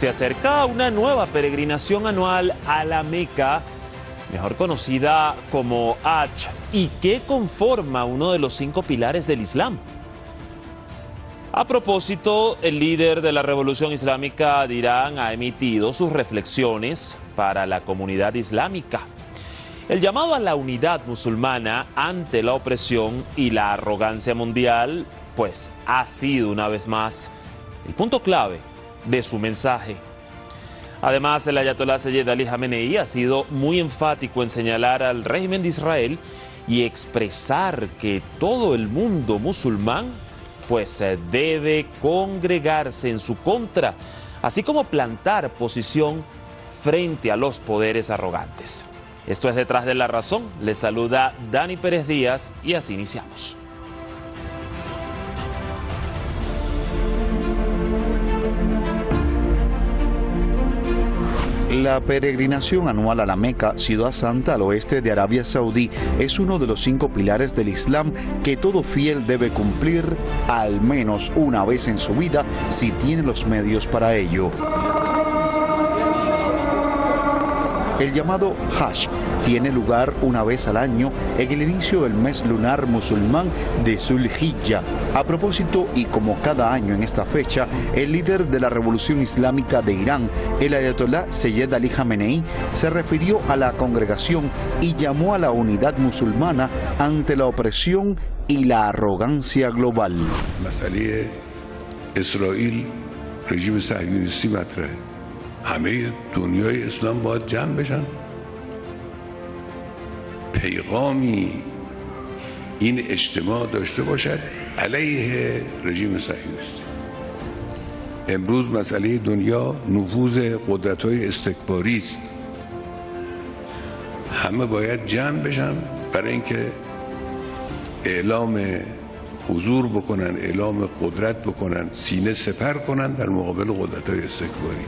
Se acerca una nueva peregrinación anual a la Meca, mejor conocida como Hajj, y que conforma uno de los 5 pilares del Islam. A propósito, el líder de la Revolución Islámica de Irán ha emitido sus reflexiones para la comunidad islámica. El llamado a la unidad musulmana ante la opresión y la arrogancia mundial, pues ha sido una vez más el punto clave de su mensaje. Además, el ayatolá Seyed Ali Jamenei ha sido muy enfático en señalar al régimen de Israel y expresar que todo el mundo musulmán pues debe congregarse en su contra, así como plantar posición frente a los poderes arrogantes. Esto es Detrás de la Razón. Les saluda Dani Pérez Díaz y así iniciamos. La peregrinación anual a la Meca, ciudad santa al oeste de Arabia Saudí, es uno de los 5 pilares del Islam que todo fiel debe cumplir al menos una vez en su vida si tiene los medios para ello. El llamado Hajj tiene lugar una vez al año en el inicio del mes lunar musulmán de Zulhijja. A propósito, y como cada año en esta fecha, el líder de la Revolución Islámica de Irán, el ayatolá Seyed Ali Jamenei, se refirió a la congregación y llamó a la unidad musulmana ante la opresión y la arrogancia global. مسئله اسرائیل رژیم صهیونیستی مطرحه. همه دنیای اسلام باید جمع بشن. پیغامی این اجتماع داشته باشد علیه رژیم صهیونیستی. امروز مسئله دنیا نفوذ قدرت‌های استکباری است. همه باید جمع بشن برای اینکه اعلام حضور بکنن، اعلام قدرت بکنن، سینه سپر کنن در مقابل قدرت‌های استکباری.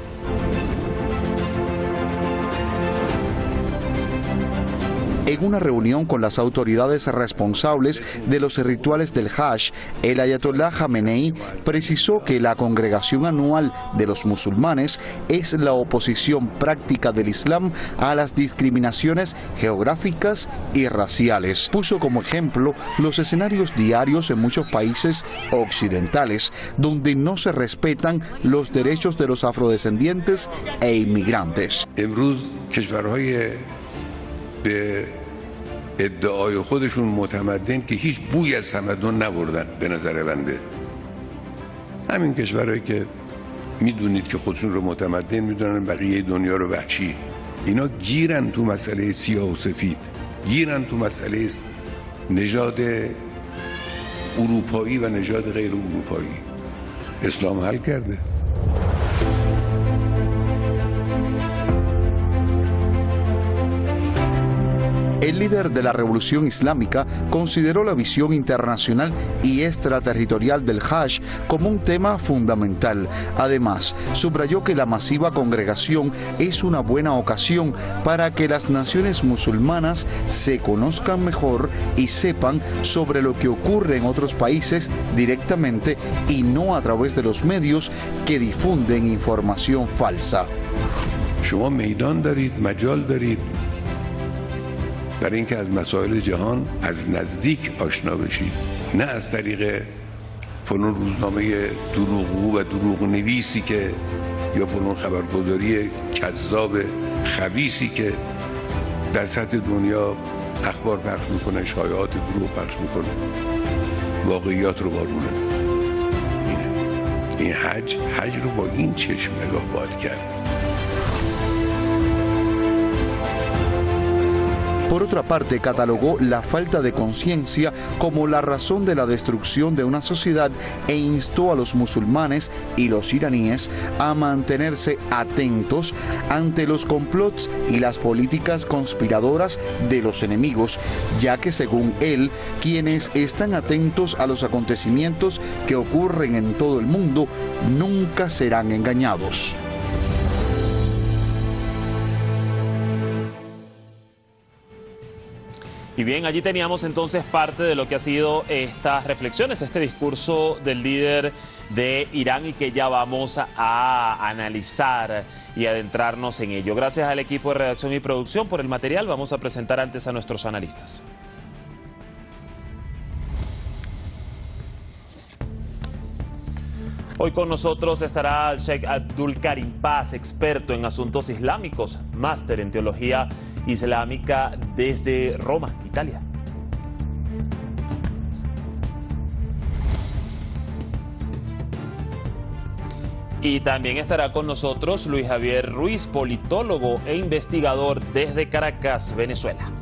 En una reunión con las autoridades responsables de los rituales del Hajj, el ayatolá Jamenei precisó que la congregación anual de los musulmanes es la oposición práctica del Islam a las discriminaciones geográficas y raciales. Puso como ejemplo los escenarios diarios en muchos países occidentales, donde no se respetan los derechos de los afrodescendientes e inmigrantes. به ادعای خودشون متمدن که هیچ بوی از تمدن نبردن به نظر بنده. همین کشورهایی که میدونید که خودشون رو متمدن میدونن بقیه دنیا رو وحشی، اینا گیرن تو مسئله سیاه و سفید، گیرن تو مسئله نژاد اروپایی و نژاد غیر اروپایی. اسلام حل کرده. El líder de la Revolución Islámica consideró la visión internacional y extraterritorial del Hajj como un tema fundamental. Además, subrayó que la masiva congregación es una buena ocasión para que las naciones musulmanas se conozcan mejor y sepan sobre lo que ocurre en otros países directamente y no a través de los medios que difunden información falsa. شما میدان دارید، مجال دارید برای اینکه از مسائل جهان از نزدیک آشنا بشید، نه از طریق فلان روزنامه دروغگو و دروغ نویسی که یا فلان خبرگزاری کذاب خبیثی که در سطح دنیا اخبار پخش میکنه، شایعات دروغ پخش میکنه، واقعیات رو بارونه. این حج رو با این چشم نگاه باید کرد. Por otra parte, catalogó la falta de conciencia como la razón de la destrucción de una sociedad e instó a los musulmanes y los iraníes a mantenerse atentos ante los complots y las políticas conspiradoras de los enemigos, ya que según él, quienes están atentos a los acontecimientos que ocurren en todo el mundo nunca serán engañados. Y bien, allí teníamos entonces parte de lo que ha sido estas reflexiones, este discurso del líder de Irán y que ya vamos a analizar y adentrarnos en ello. Gracias al equipo de redacción y producción por el material. Vamos a presentar antes a nuestros analistas. Hoy con nosotros estará el Sheikh Abdul Karim Paz, experto en asuntos islámicos, máster en teología islámica desde Roma, Italia. Y también estará con nosotros Luis Javier Ruiz, politólogo e investigador desde Caracas, Venezuela.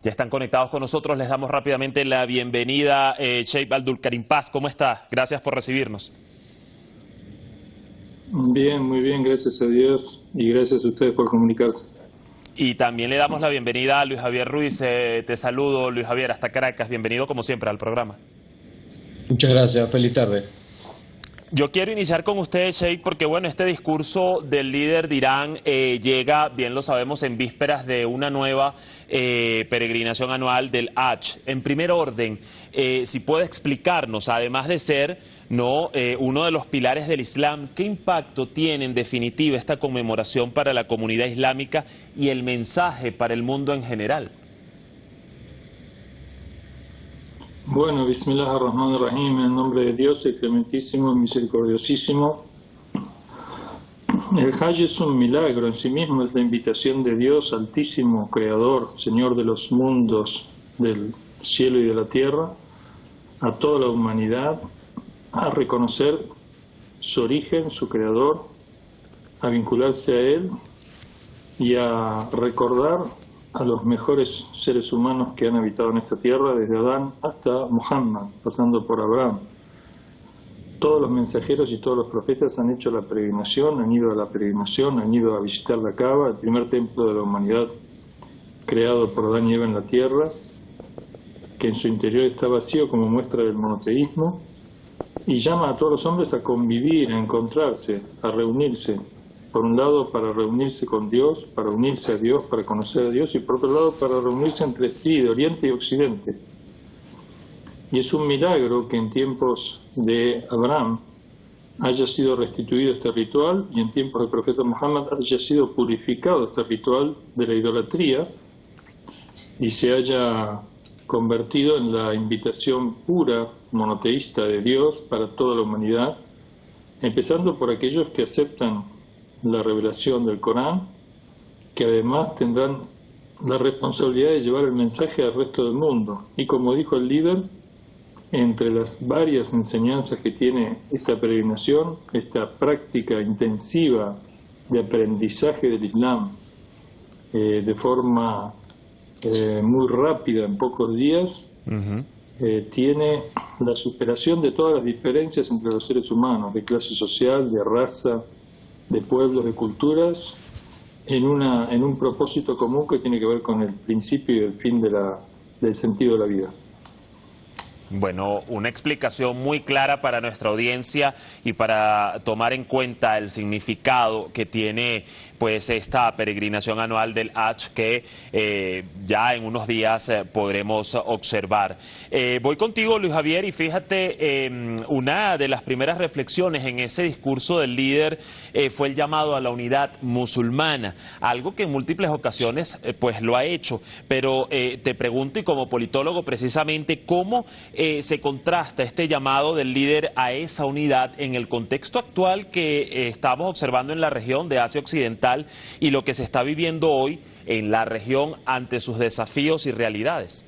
Ya están conectados con nosotros, les damos rápidamente la bienvenida. Sheikh Abdul Karim Paz, ¿cómo está? Gracias por recibirnos. Bien, muy bien, gracias a Dios y gracias a ustedes por comunicarse. Y también le damos la bienvenida a Luis Javier Ruiz. Te saludo, Luis Javier, hasta Caracas. Bienvenido como siempre al programa. Muchas gracias, feliz tarde. Yo quiero iniciar con usted, Sheikh, porque bueno, este discurso del líder de Irán llega, bien lo sabemos, en vísperas de una nueva peregrinación anual del Hajj. En primer orden, si puede explicarnos, además de ser uno de los pilares del Islam, ¿qué impacto tiene en definitiva esta conmemoración para la comunidad islámica y el mensaje para el mundo en general? Bueno, Bismillah ar-Rahman ar-Rahim, en el nombre de Dios, el clementísimo y misericordiosísimo. El Hajj es un milagro en sí mismo, es la invitación de Dios altísimo, creador, Señor de los mundos, del cielo y de la tierra, a toda la humanidad, a reconocer su origen, su creador, a vincularse a Él y a recordar a los mejores seres humanos que han habitado en esta tierra, desde Adán hasta Muhammad, pasando por Abraham. Todos los mensajeros y todos los profetas han hecho la peregrinación, han ido a la peregrinación, han ido a visitar la Kaaba, el primer templo de la humanidad creado por Adán y Eva en la tierra, que en su interior está vacío como muestra del monoteísmo, y llama a todos los hombres a convivir, a encontrarse, a reunirse. Por un lado, para reunirse con Dios, para unirse a Dios, para conocer a Dios, y por otro lado, para reunirse entre sí, de Oriente y Occidente. Y es un milagro que en tiempos de Abraham haya sido restituido este ritual y en tiempos del profeta Muhammad haya sido purificado este ritual de la idolatría y se haya convertido en la invitación pura, monoteísta de Dios para toda la humanidad, empezando por aquellos que aceptan la revelación del Corán, que además tendrán la responsabilidad de llevar el mensaje al resto del mundo. Y como dijo el líder, entre las varias enseñanzas que tiene esta peregrinación, esta práctica intensiva de aprendizaje del Islam de forma muy rápida en pocos días, tiene la superación de todas las diferencias entre los seres humanos, de clase social, de raza, de pueblos, de culturas, en un propósito común que tiene que ver con el principio y el fin del sentido de la vida. Bueno, una explicación muy clara para nuestra audiencia y para tomar en cuenta el significado que tiene pues esta peregrinación anual del Hajj que ya en unos días podremos observar. Voy contigo, Luis Javier, y fíjate, una de las primeras reflexiones en ese discurso del líder fue el llamado a la unidad musulmana, algo que en múltiples ocasiones pues lo ha hecho, pero te pregunto, y como politólogo precisamente, ¿cómo se contrasta este llamado del líder a esa unidad en el contexto actual que estamos observando en la región de Asia Occidental y lo que se está viviendo hoy en la región ante sus desafíos y realidades?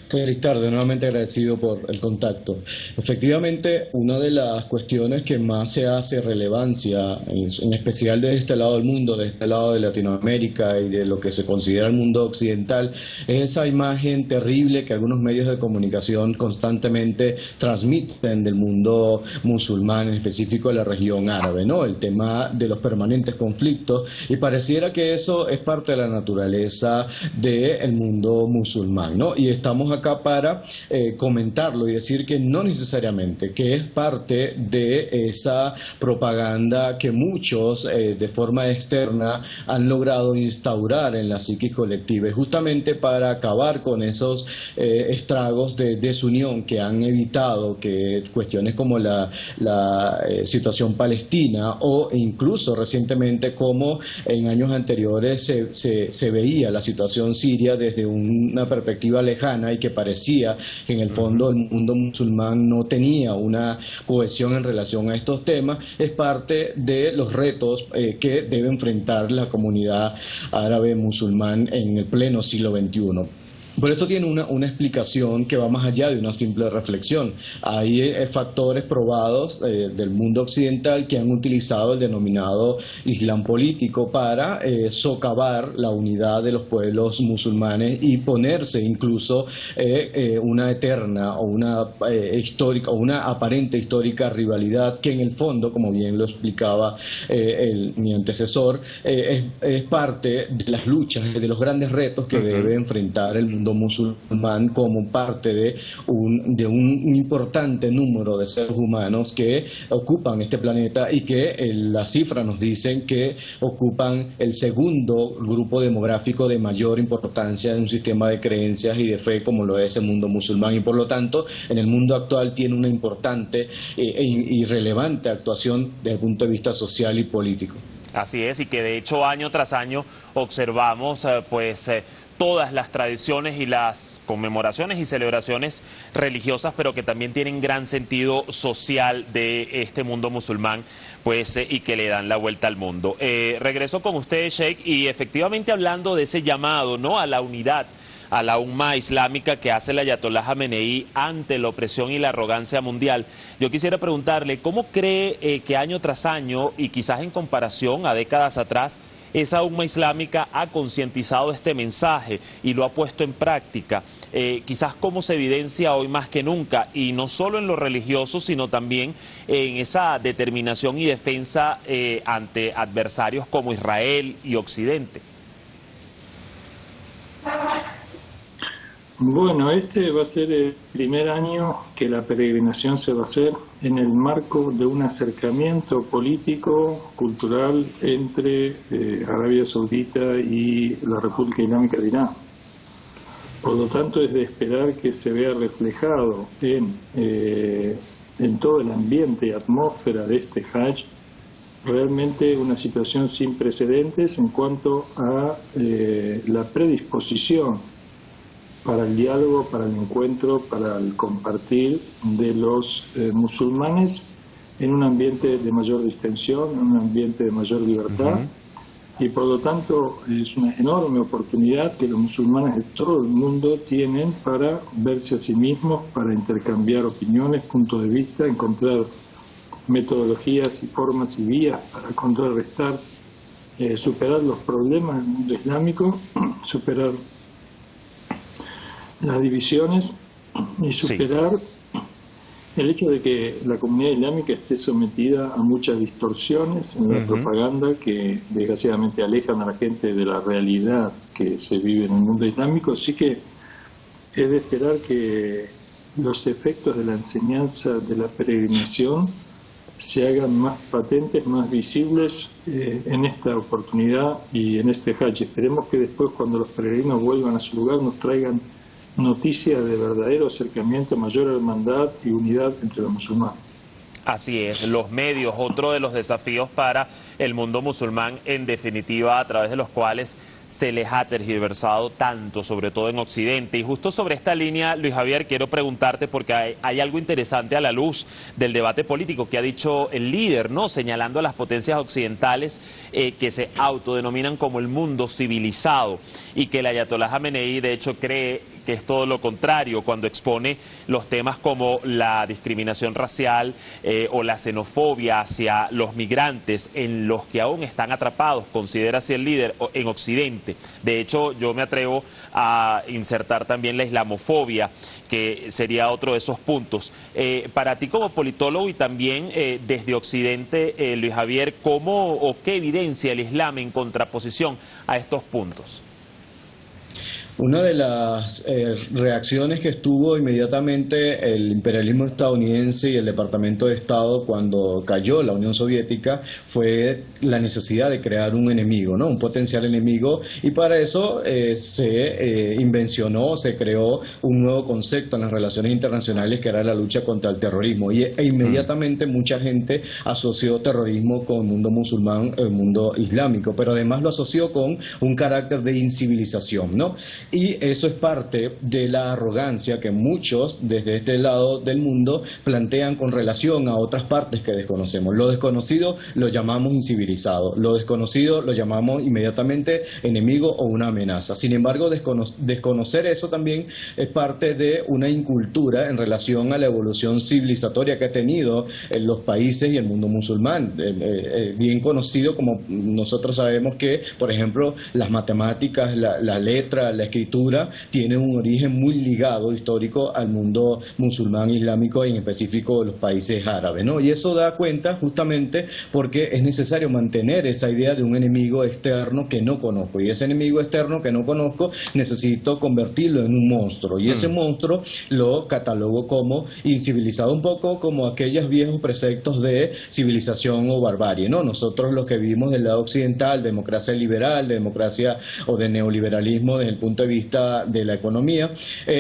Feliz tarde, nuevamente agradecido por el contacto. Efectivamente, una de las cuestiones que más se hace relevancia, en especial de este lado del mundo, de este lado de Latinoamérica y de lo que se considera el mundo occidental, es esa imagen terrible que algunos medios de comunicación constantemente transmiten del mundo musulmán, en específico de la región árabe, ¿no? El tema de los permanentes conflictos, y pareciera que eso es parte de la naturaleza del mundo musulmán, ¿no? Y estamos acá para comentarlo y decir que no necesariamente, que es parte de esa propaganda que muchos de forma externa han logrado instaurar en la psiquis colectiva, y justamente para acabar con esos estragos de desunión que han evitado que cuestiones como la situación palestina o incluso recientemente como en años anteriores se veía la situación siria desde una perspectiva lejana y que parecía que en el fondo el mundo musulmán no tenía una cohesión en relación a estos temas, es parte de los retos que debe enfrentar la comunidad árabe musulmán en el pleno siglo XXI. Pero esto tiene una explicación que va más allá de una simple reflexión. Hay factores probados del mundo occidental que han utilizado el denominado Islam político para socavar la unidad de los pueblos musulmanes y ponerse incluso una eterna o una histórica o una aparente histórica rivalidad que en el fondo, como bien lo explicaba mi antecesor, es parte de las luchas, de los grandes retos que debe enfrentar el mundo musulmán como parte de un importante número de seres humanos que ocupan este planeta y que las cifras nos dicen que ocupan el segundo grupo demográfico de mayor importancia en un sistema de creencias y de fe como lo es el mundo musulmán, y por lo tanto en el mundo actual tiene una importante y relevante actuación desde el punto de vista social y político. Así es, y que de hecho año tras año observamos todas las tradiciones y las conmemoraciones y celebraciones religiosas, pero que también tienen gran sentido social de este mundo musulmán, y que le dan la vuelta al mundo. Regreso con usted, Sheikh, y efectivamente hablando de ese llamado, ¿no?, a la unidad, a la umma islámica que hace el Ayatollah Jamenei ante la opresión y la arrogancia mundial. Yo quisiera preguntarle, ¿cómo cree que año tras año, y quizás en comparación a décadas atrás, esa umma islámica ha concientizado este mensaje y lo ha puesto en práctica? Quizás cómo se evidencia hoy más que nunca, y no solo en lo religioso, sino también en esa determinación y defensa ante adversarios como Israel y Occidente. Bueno, este va a ser el primer año que la peregrinación se va a hacer en el marco de un acercamiento político, cultural entre Arabia Saudita y la República Islámica de Irán. Por lo tanto, es de esperar que se vea reflejado en todo el ambiente y atmósfera de este Hajj realmente una situación sin precedentes en cuanto a la predisposición para el diálogo, para el encuentro, para el compartir de los musulmanes en un ambiente de mayor distensión, en un ambiente de mayor libertad, y por lo tanto es una enorme oportunidad que los musulmanes de todo el mundo tienen para verse a sí mismos, para intercambiar opiniones, puntos de vista, encontrar metodologías y formas y vías para contrarrestar, superar los problemas del mundo islámico, superar las divisiones y superar el hecho de que la comunidad islámica esté sometida a muchas distorsiones en la propaganda que desgraciadamente alejan a la gente de la realidad que se vive en el mundo islámico. Así que es de esperar que los efectos de la enseñanza de la peregrinación se hagan más patentes, más visibles en esta oportunidad y en este Hajj. Esperemos que después, cuando los peregrinos vuelvan a su lugar, nos traigan noticias de verdadero acercamiento, mayor hermandad y unidad entre los musulmanes. Así es, los medios, otro de los desafíos para el mundo musulmán, en definitiva, a través de los cuales se les ha tergiversado tanto, sobre todo en Occidente. Y justo sobre esta línea, Luis Javier, quiero preguntarte, porque hay algo interesante a la luz del debate político que ha dicho el líder, ¿no?, señalando a las potencias occidentales que se autodenominan como el mundo civilizado, y que el Ayatollah Jamenei, de hecho, cree que es todo lo contrario cuando expone los temas como la discriminación racial o la xenofobia hacia los migrantes, en los que aún están atrapados, considera así el líder, en Occidente. De hecho, yo me atrevo a insertar también la islamofobia, que sería otro de esos puntos. Para ti como politólogo y también desde Occidente, Luis Javier, ¿cómo o qué evidencia el Islam en contraposición a estos puntos? Una de las reacciones que estuvo inmediatamente el imperialismo estadounidense y el Departamento de Estado cuando cayó la Unión Soviética fue la necesidad de crear un enemigo, ¿no? Un potencial enemigo, y para eso se invencionó, se creó un nuevo concepto en las relaciones internacionales que era la lucha contra el terrorismo, e inmediatamente mucha gente asoció terrorismo con el mundo musulmán, el mundo islámico, pero además lo asoció con un carácter de incivilización, ¿no? Y eso es parte de la arrogancia que muchos desde este lado del mundo plantean con relación a otras partes que desconocemos. Lo desconocido lo llamamos incivilizado, lo desconocido lo llamamos inmediatamente enemigo o una amenaza. Sin embargo, desconocer eso también es parte de una incultura en relación a la evolución civilizatoria que ha tenido en los países y el mundo musulmán. Bien conocido, como nosotros sabemos que, por ejemplo, las matemáticas, la letra, la escritura tiene un origen muy ligado histórico al mundo musulmán islámico y en específico los países árabes, ¿no? Y eso da cuenta justamente porque es necesario mantener esa idea de un enemigo externo que no conozco, y ese enemigo externo que no conozco necesito convertirlo en un monstruo, y ese monstruo lo catalogo como incivilizado, un poco como aquellos viejos preceptos de civilización o barbarie, ¿no? Nosotros los que vivimos del lado occidental, democracia liberal, democracia o de neoliberalismo desde el punto de vista de la economía,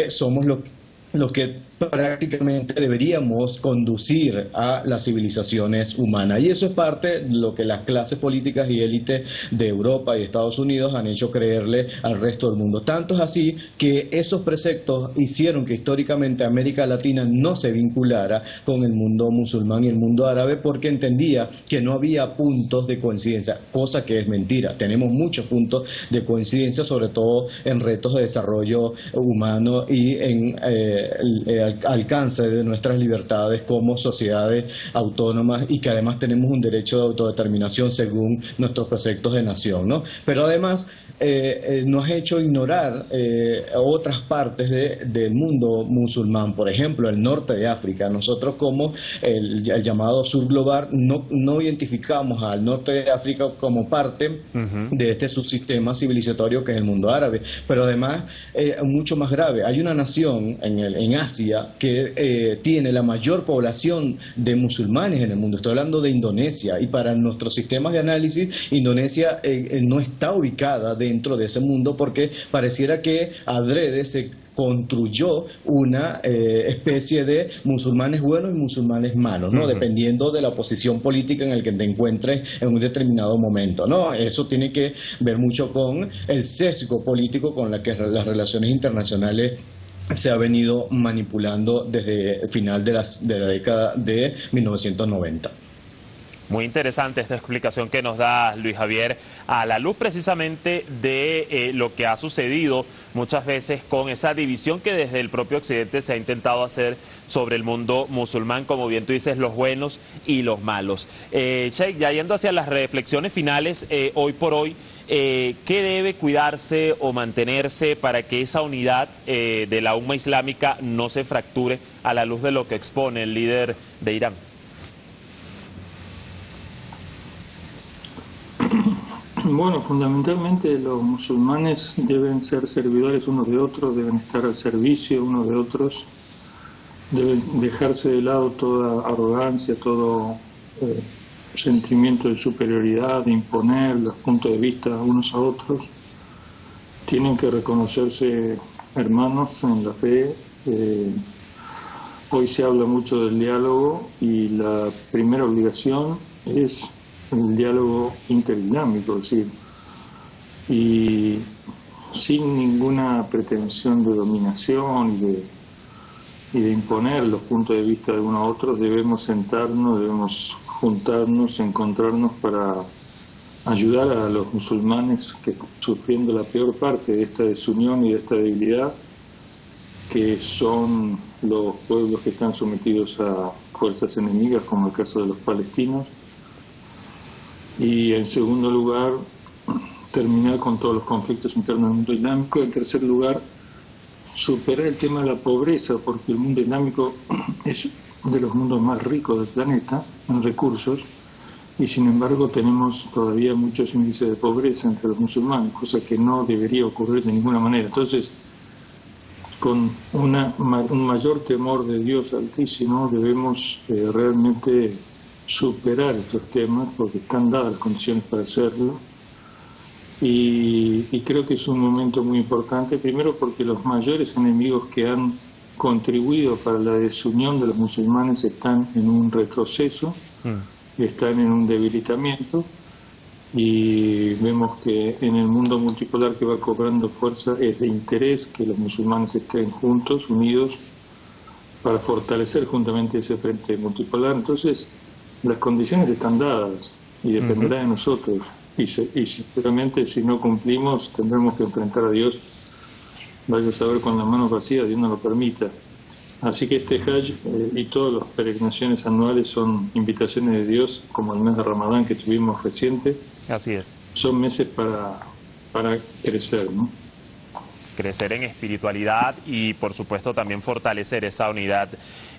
somos los que prácticamente deberíamos conducir a las civilizaciones humanas, y eso es parte de lo que las clases políticas y élites de Europa y Estados Unidos han hecho creerle al resto del mundo. Tanto es así que esos preceptos hicieron que históricamente América Latina no se vinculara con el mundo musulmán y el mundo árabe, porque entendía que no había puntos de coincidencia, cosa que es mentira. Tenemos muchos puntos de coincidencia, sobre todo en retos de desarrollo humano y en el alcance de nuestras libertades como sociedades autónomas, y que además tenemos un derecho de autodeterminación según nuestros preceptos de nación, ¿no? Pero además nos ha hecho ignorar otras partes del mundo musulmán, por ejemplo el norte de África. Nosotros como el llamado sur global no identificamos al norte de África como parte de este subsistema civilizatorio que es el mundo árabe, pero además mucho más grave, hay una nación en Asia que tiene la mayor población de musulmanes en el mundo. Estoy hablando de Indonesia, y para nuestros sistemas de análisis Indonesia no está ubicada dentro de ese mundo, porque pareciera que adrede se construyó una especie de musulmanes buenos y musulmanes malos, ¿no? Dependiendo de la posición política en la que te encuentres en un determinado momento, ¿no? Eso tiene que ver mucho con el sesgo político con la que las relaciones internacionales se ha venido manipulando desde el final de la década de 1990. Muy interesante esta explicación que nos da Luis Javier, a la luz precisamente de lo que ha sucedido muchas veces con esa división que desde el propio Occidente se ha intentado hacer sobre el mundo musulmán, como bien tú dices, los buenos y los malos. Sheikh, ya yendo hacia las reflexiones finales, hoy por hoy, ¿qué debe cuidarse o mantenerse para que esa unidad de la umma islámica no se fracture a la luz de lo que expone el líder de Irán? Bueno, fundamentalmente los musulmanes deben ser servidores unos de otros, deben estar al servicio unos de otros, deben dejarse de lado toda arrogancia, todo sentimiento de superioridad, de imponer los puntos de vista unos a otros. Tienen que reconocerse hermanos en la fe. Hoy se habla mucho del diálogo, y la primera obligación es el diálogo interislámico, es decir, y sin ninguna pretensión de dominación y de imponer los puntos de vista de unos a otros, debemos sentarnos, debemos juntarnos, encontrarnos para ayudar a los musulmanes que están sufriendo la peor parte de esta desunión y de esta debilidad, que son los pueblos que están sometidos a fuerzas enemigas, como el caso de los palestinos. Y en segundo lugar, terminar con todos los conflictos internos del mundo islámico. En tercer lugar, superar el tema de la pobreza, porque el mundo islámico es de los mundos más ricos del planeta en recursos, y sin embargo tenemos todavía muchos índices de pobreza entre los musulmanes, cosa que no debería ocurrir de ninguna manera. Entonces, con un mayor temor de Dios Altísimo debemos realmente superar estos temas, porque están dadas las condiciones para hacerlo. Y creo que es un momento muy importante, primero porque los mayores enemigos que han contribuido para la desunión de los musulmanes están en un retroceso, están en un debilitamiento, y vemos que en el mundo multipolar que va cobrando fuerza es de interés que los musulmanes estén juntos, unidos, para fortalecer juntamente ese frente multipolar. Entonces, las condiciones están dadas y dependerá de nosotros. Y seguramente si no cumplimos tendremos que enfrentar a Dios, vaya a saber con las manos vacías, Dios no lo permita. Así que este Hajj y todas las peregrinaciones anuales son invitaciones de Dios, como el mes de Ramadán que tuvimos reciente. Así es. Son meses para crecer, ¿no? Crecer en espiritualidad y por supuesto también fortalecer esa unidad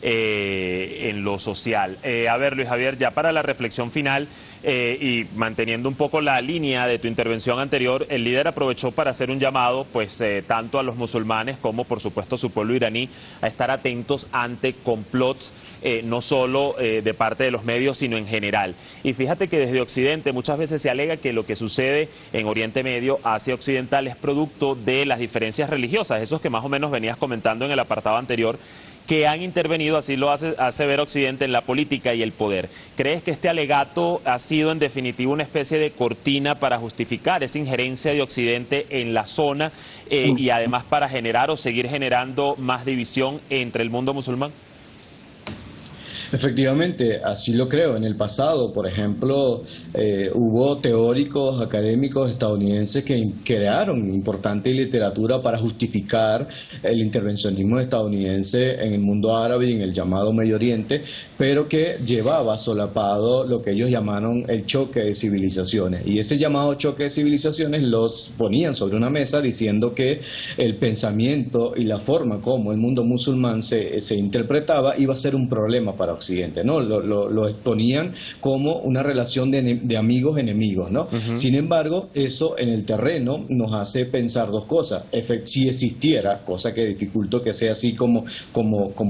en lo social. A ver, Luis Javier, ya para la reflexión final y manteniendo un poco la línea de tu intervención anterior, el líder aprovechó para hacer un llamado pues tanto a los musulmanes como por supuesto a su pueblo iraní a estar atentos ante complots no solo de parte de los medios sino en general. Y fíjate que desde Occidente muchas veces se alega que lo que sucede en Oriente Medio, Asia Occidental, es producto de las diferencias religiosas, esos que más o menos venías comentando en el apartado anterior, que han intervenido, así lo hace ver Occidente, en la política y el poder. ¿Crees que este alegato ha sido en definitiva una especie de cortina para justificar esa injerencia de Occidente en la zona y además para generar o seguir generando más división entre el mundo musulmán? Efectivamente, así lo creo. En el pasado, por ejemplo, hubo teóricos académicos estadounidenses que crearon importante literatura para justificar el intervencionismo estadounidense en el mundo árabe y en el llamado Medio Oriente, pero que llevaba solapado lo que ellos llamaron el choque de civilizaciones. Y ese llamado choque de civilizaciones los ponían sobre una mesa diciendo que el pensamiento y la forma como el mundo musulmán se interpretaba iba a ser un problema para Occidente, ¿no? Lo exponían como una relación de amigos-enemigos, ¿no? Sin embargo, eso en el terreno nos hace pensar dos cosas. Si existiera, cosa que dificulto que sea así como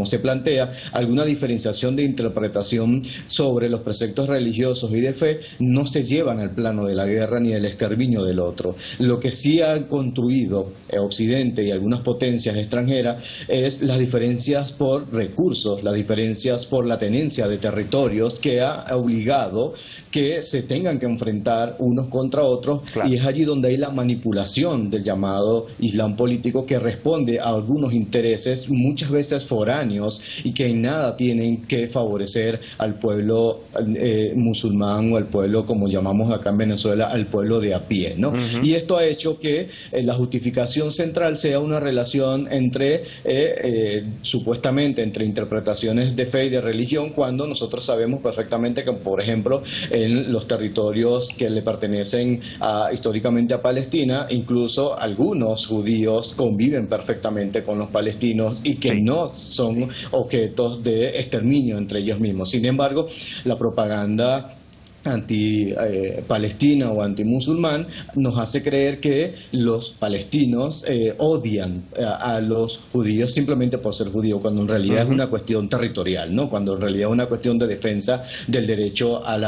se plantea, alguna diferenciación de interpretación sobre los preceptos religiosos y de fe, no se llevan al plano de la guerra ni del exterminio del otro. Lo que sí han construido Occidente y algunas potencias extranjeras es las diferencias por recursos, las diferencias por la tenencia de territorios, que ha obligado que se tengan que enfrentar unos contra otros, claro. Y es allí donde hay la manipulación del llamado Islam político, que responde a algunos intereses muchas veces foráneos y que en nada tienen que favorecer al pueblo musulmán o al pueblo, como llamamos acá en Venezuela, al pueblo de a pie, ¿no? Y esto ha hecho que la justificación central sea una relación entre supuestamente entre interpretaciones de fe y de religión, cuando nosotros sabemos perfectamente que, por ejemplo, en los territorios que le pertenecen históricamente a Palestina, incluso algunos judíos conviven perfectamente con los palestinos y que no son objetos de exterminio entre ellos mismos. Sin embargo, la propaganda anti-palestina o anti-musulmán nos hace creer que los palestinos odian a los judíos simplemente por ser judíos, cuando en realidad es una cuestión territorial, ¿no? Cuando en realidad es una cuestión de defensa del derecho al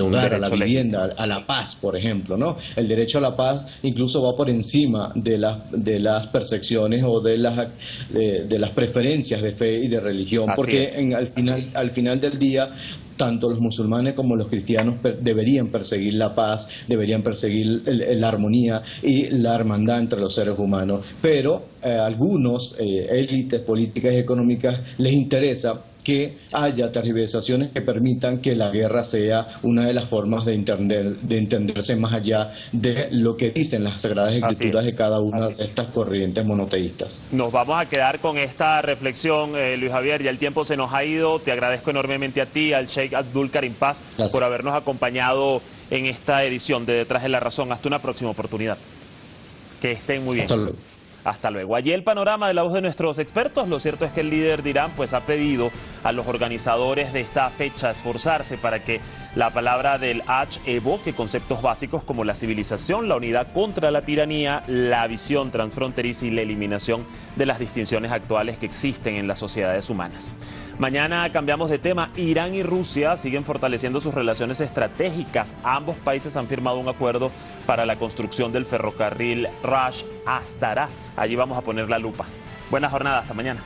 hogar, a la vivienda, a la paz, por ejemplo, ¿no? El derecho a la paz incluso va por encima de las percepciones o de las preferencias de fe y de religión, porque al final del día tanto los musulmanes como los cristianos deberían perseguir la paz, deberían perseguir la armonía y la hermandad entre los seres humanos. Pero a algunos élites políticas y económicas les interesa que haya tergiversaciones que permitan que la guerra sea una de las formas de entenderse más allá de lo que dicen las sagradas escrituras de cada una de estas corrientes monoteístas. Nos vamos a quedar con esta reflexión, Luis Javier, ya el tiempo se nos ha ido. Te agradezco enormemente a ti, al Sheikh Abdul Karim Paz, por habernos acompañado en esta edición de Detrás de la Razón. Hasta una próxima oportunidad. Que estén muy bien. Hasta luego. Hasta luego. Allí el panorama de la voz de nuestros expertos. Lo cierto es que el líder de Irán pues ha pedido a los organizadores de esta fecha esforzarse para que la palabra del Hajj evoque conceptos básicos como la civilización, la unidad contra la tiranía, la visión transfronteriza y la eliminación de las distinciones actuales que existen en las sociedades humanas. Mañana cambiamos de tema. Irán y Rusia siguen fortaleciendo sus relaciones estratégicas. Ambos países han firmado un acuerdo para la construcción del ferrocarril Rash Astara. Allí vamos a poner la lupa. Buena jornada, hasta mañana.